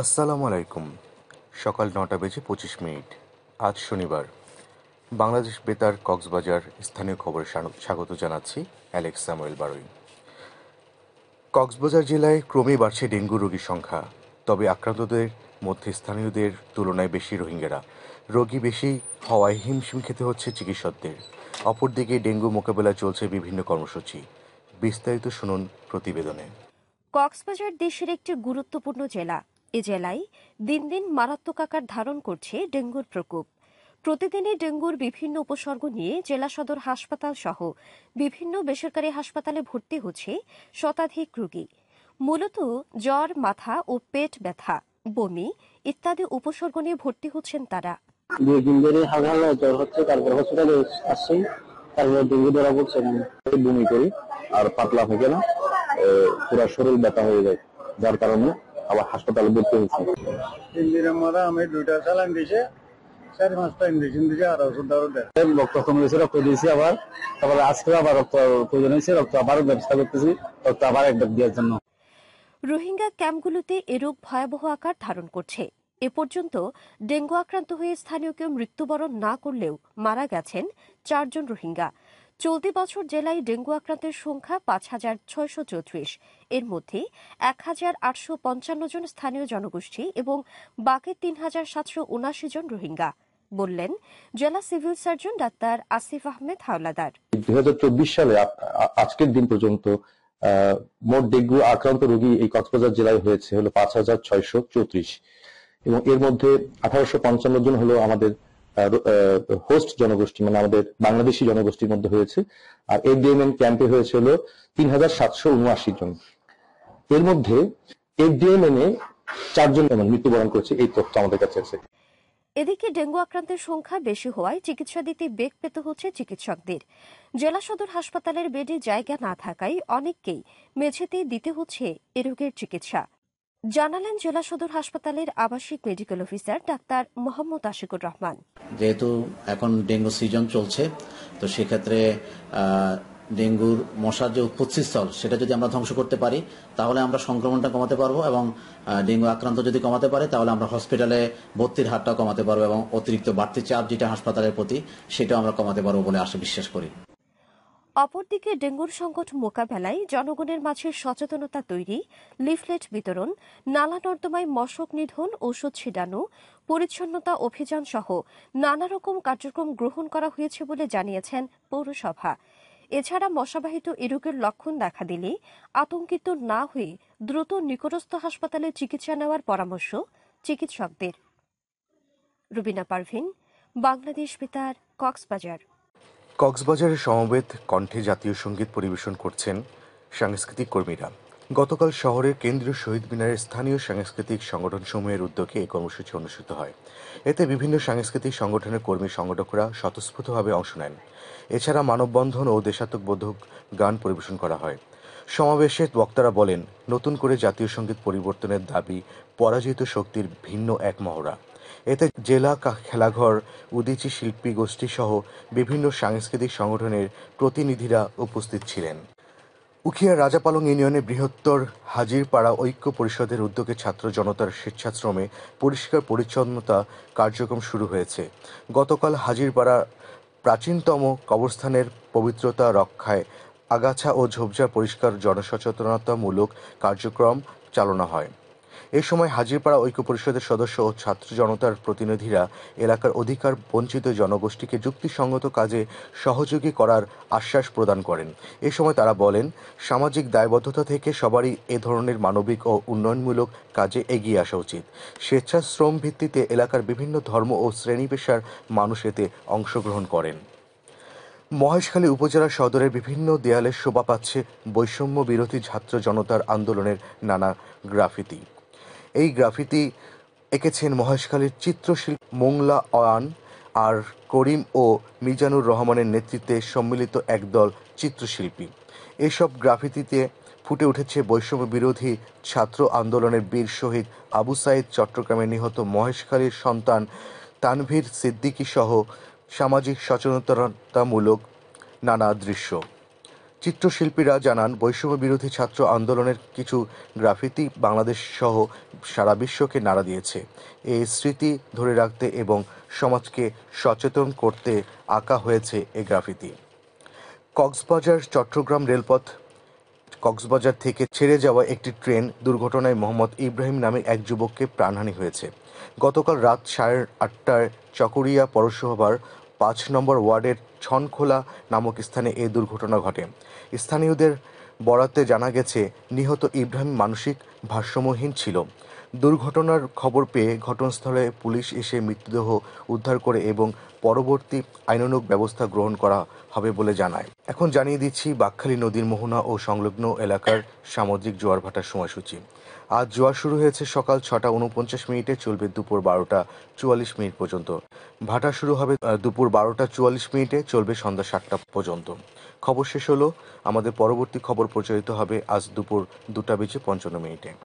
আসসালামু আলাইকুম। সকাল ৯:২৫ আজ শনিবার। বাংলাদেশ বেতার কক্সবাজার স্থানীয় খবরে স্বাগত জানাচ্ছি অ্যালেক্স স্যামুয়েল বারুই। কক্সবাজার জেলায় ক্রমেই বাড়ছে ডেঙ্গু রোগীর সংখ্যা, তবে আক্রান্তদের মধ্যে স্থানীয়দের তুলনায় বেশি রোহিঙ্গারা। রোগী বেশি হওয়ায় হিমশিম খেতে হচ্ছে চিকিৎসকদের। অপরদিকে ডেঙ্গু মোকাবেলায় চলছে বিভিন্ন কর্মসূচি। বিস্তারিত শুনুন প্রতিবেদনে। কক্সবাজার দেশের একটি গুরুত্বপূর্ণ জেলা। এ জেলায় দিন দিন মারাত্মক আকার ধারণ করছে ডেঙ্গুর প্রকোপ। প্রতিদিনই ডেঙ্গুর বিভিন্ন উপসর্গ নিয়ে জেলা সদর হাসপাতাল সহ বিভিন্ন বেসরকারি হাসপাতালে ভর্তি হচ্ছে শতাধিক রোগী। মূলত জ্বর, মাথা ও পেট ব্যথা, বমি ইত্যাদি উপসর্গ নিয়ে ভর্তি হচ্ছেন তারা। 2 দিন ধরে হালকা হালকা জ্বর হচ্ছে, তারপর হসপিটালে আসছি, তারপর ডেঙ্গু ধরা পড়ছে। বমি করি আর পাতলা থাকে না, পুরো শরীর ব্যথা হয়ে যায়, যার কারণে আবার হাসপাতালে ভর্তি হয়েছে। 3 দিনের মধ্যে আমি 2টা স্যালাইন দিয়েছে, 4-5টা ইঞ্জেকশন দিয়েছে আর ওষুধ দেয়। রক্ত কমে গেছে, রক্ত দিয়েছি আবার, তারপরে আজকে আবার রক্ত প্রয়োজন হয়েছে, রক্ত আবারও ব্যবস্থা করতেছি, রক্ত আবার একবার দেওয়ার জন্য। রোহিঙ্গা ক্যাম্পগুলোতে এ রোগ ভয়াবহ আকার ধারণ করছে। এ পর্যন্ত ডেঙ্গু আক্রান্ত হয়ে স্থানীয় কেউ মৃত্যুবরণ না করলেও মারা গেছেন 4 জন রোহিঙ্গা। চলতি বছর জেলায় ডেঙ্গু আক্রান্তের সংখ্যা 5,634। এর মধ্যে 1,855 জন স্থানীয় জনগোষ্ঠী এবং বাকি 3,779 জন রোহিঙ্গা, বললেন জেলা civil surgeon doctor Asif Ahmed Howlader. 2024 সালে আজকের দিন পর্যন্ত মোট ডেঙ্গু আক্রান্ত রোগী এই কক্সবাজার জেলায় হয়েছে হলো 5,634 এবং এর মধ্যে 1,855 জন হলো আমাদের হোস্ট জনগোষ্ঠী, মানে আমাদের বাংলাদেশি জনগোষ্ঠীর মধ্যে হয়েছে। আর এফডিএমএন ক্যাম্পে হয়েছে হলো 3,779 জন। এর মধ্যে এফডিএমএন এ 4 জন মৃত্যুবরণ করেছে, এই তথ্য আমাদের কাছে আছে। এদিকে ডেঙ্গু আক্রান্তের সংখ্যা বেশি হওয়ায় চিকিৎসা দিতে বেগ পেতে হচ্ছে চিকিৎসকদের। জেলা সদর হাসপাতালের বেডে জায়গা না থাকায় অনেককেই মেঝেতেই দিতে হচ্ছে এ রোগের চিকিৎসা, জানালেন জেলা সদর হাসপাতালের আবাসিক medical officer doctor Mohammad Ashikur Rahman. যেহেতু এখন ডেঙ্গু সিজন চলছে, তো সেক্ষেত্রে ডেঙ্গুর মশার যে উৎপত্তিস্থল সেটা যদি আমরা ধ্বংস করতে পারি তাহলে আমরা সংক্রমণটা কমাতে পারবো, এবং ডেঙ্গু আক্রান্ত যদি কমাতে পারে তাহলে আমরা হসপিটালে ভর্তির হারটাও কমাতে পারবো, এবং অতিরিক্ত বাড়তি চাপ যেটা হাসপাতালের প্রতি সেটাও আমরা কমাতে পারবো বলে বিশ্বাস করি। অপরদিকে ডেঙ্গুর সংকট মোকাবেলায় জনগণের মাঝে সচেতনতা তৈরি, লিফলেট বিতরণ, নালা নর্দমায় মশক নিধন, ওষুধ ছিটানো, পরিচ্ছন্নতা অভিযান সহ নানা রকম কার্যক্রম গ্রহণ করা হয়েছে বলে জানিয়েছেন পৌরসভা। এছাড়া মশাবাহিত এ রোগের লক্ষণ দেখা দিলে আতঙ্কিত না হয়ে দ্রুত নিকটস্থ হাসপাতালে চিকিৎসা নেওয়ার পরামর্শ চিকিৎসকদের। রুবিনা পারভিন, বাংলাদেশ বেতার, কক্সবাজার। কক্সবাজারের সমবেত কণ্ঠে জাতীয় সঙ্গীত পরিবেশন করছেন সাংস্কৃতিক কর্মীরা। গতকাল শহরের কেন্দ্রীয় শহীদ মিনারের স্থানীয় সাংস্কৃতিক সংগঠনসমূহের উদ্যোগে এই কর্মসূচি অনুষ্ঠিত হয়। এতে বিভিন্ন সাংস্কৃতিক সংগঠনের কর্মী সংগঠকরা স্বতঃস্ফূর্তভাবে অংশ নেন। এছাড়া মানববন্ধন ও দেশাত্মবোধক গান পরিবেশন করা হয়। সমাবেশে বক্তারা বলেন, নতুন করে জাতীয় সঙ্গীত পরিবর্তনের দাবি পরাজিত শক্তির ভিন্ন এক মহড়া। এতে জেলা খেলাঘর, উদীচী শিল্পী গোষ্ঠী সহ বিভিন্ন সাংস্কৃতিক সংগঠনের প্রতিনিধিরা উপস্থিত ছিলেন। উখিয়ার রাজাপালং ইউনিয়নের বৃহত্তর হাজিরপাড়া ঐক্য পরিষদের উদ্যোগে ছাত্র জনতার স্বেচ্ছাশ্রমে পরিষ্কার পরিচ্ছন্নতা কার্যক্রম শুরু হয়েছে। গতকাল হাজিরপাড়া প্রাচীনতম কবরস্থানের পবিত্রতা রক্ষায় আগাছা ও ঝোপঝাড় পরিষ্কার জনসচেতনতামূলক কার্যক্রম চালানো হয়। এ সময় হাজিরপাড়া ঐক্য পরিষদের সদস্য ও ছাত্র জনতার প্রতিনিধিরা এলাকার অধিকার বঞ্চিত জনগোষ্ঠীকে যুক্তিসঙ্গত কাজে সহযোগী করার আশ্বাস প্রদান করেন। এ সময় তারা বলেন, সামাজিক দায়বদ্ধতা থেকে সবারই এ ধরনের মানবিক ও উন্নয়নমূলক কাজে এগিয়ে আসা উচিত। স্বেচ্ছাশ্রম ভিত্তিতে এলাকার বিভিন্ন ধর্ম ও শ্রেণী পেশার মানুষ এতে অংশগ্রহণ করেন। মহেশখালী উপজেলা সদরের বিভিন্ন দেয়ালে শোভা পাচ্ছে বৈষম্য বিরোধী ছাত্র জনতার আন্দোলনের নানা গ্রাফিতি। এই গ্রাফিতি এঁকেছেন মহেশখালীর চিত্রশিল্পী মোংলা অয়ান আর করিম ও মিজানুর রহমানের নেতৃত্বে সম্মিলিত একদল চিত্রশিল্পী। এসব গ্রাফিতিতে ফুটে উঠেছে বৈষম্য বিরোধী ছাত্র আন্দোলনের বীর শহীদ আবু সাইদ চট্টগ্রামে নিহত মহেশখালীর সন্তান তানভীর সিদ্দিকী সহ সামাজিক সচেতনতামূলক নানা দৃশ্য। চিত্রশিল্পীরা জানান, বৈষম্য বিরোধী ছাত্র আন্দোলনের কিছু গ্রাফিতি বাংলাদেশ সহ সারা বিশ্বকে নাড়া দিয়েছে। এই স্মৃতি ধরে রাখতে এবং সমাজকে সচেতন করতে আঁকা হয়েছে এই গ্রাফিতি। কক্সবাজার চট্টগ্রাম রেলপথ কক্সবাজার থেকে ছেড়ে যাওয়া একটি ট্রেন দুর্ঘটনায় মোহাম্মদ ইব্রাহিম নামে এক যুবককে প্রাণহানি হয়েছে। গতকাল রাত 8:30টায় চকরিয়া পৌরসভার 5 নম্বর ওয়ার্ডের ছনখোলা নামক স্থানে এই দুর্ঘটনা ঘটে। স্থানীয়দের বরাতে জানা গেছে, নিহত ইব্রাহিম মানসিক ভারসাম্যহীন ছিল। দুর্ঘটনার খবর পেয়ে ঘটনাস্থলে পুলিশ এসে মৃতদেহ উদ্ধার করে এবং পরবর্তী আইনানুগ ব্যবস্থা গ্রহণ করা হবে বলে জানায়। এখন জানিয়ে দিচ্ছি বাঁকখালী নদীর মোহনা ও সংলগ্ন এলাকার সামুদ্রিক জোয়ার ভাটার সময়সূচি। আজ জোয়ার শুরু হয়েছে সকাল 6:49, চলবে দুপুর 12:44 পর্যন্ত। ভাটা শুরু হবে দুপুর 12:44, চলবে সন্ধ্যা 7টা পর্যন্ত। খবর শেষ হলো। আমাদের পরবর্তী খবর প্রচারিত হবে আজ দুপুর 2:55।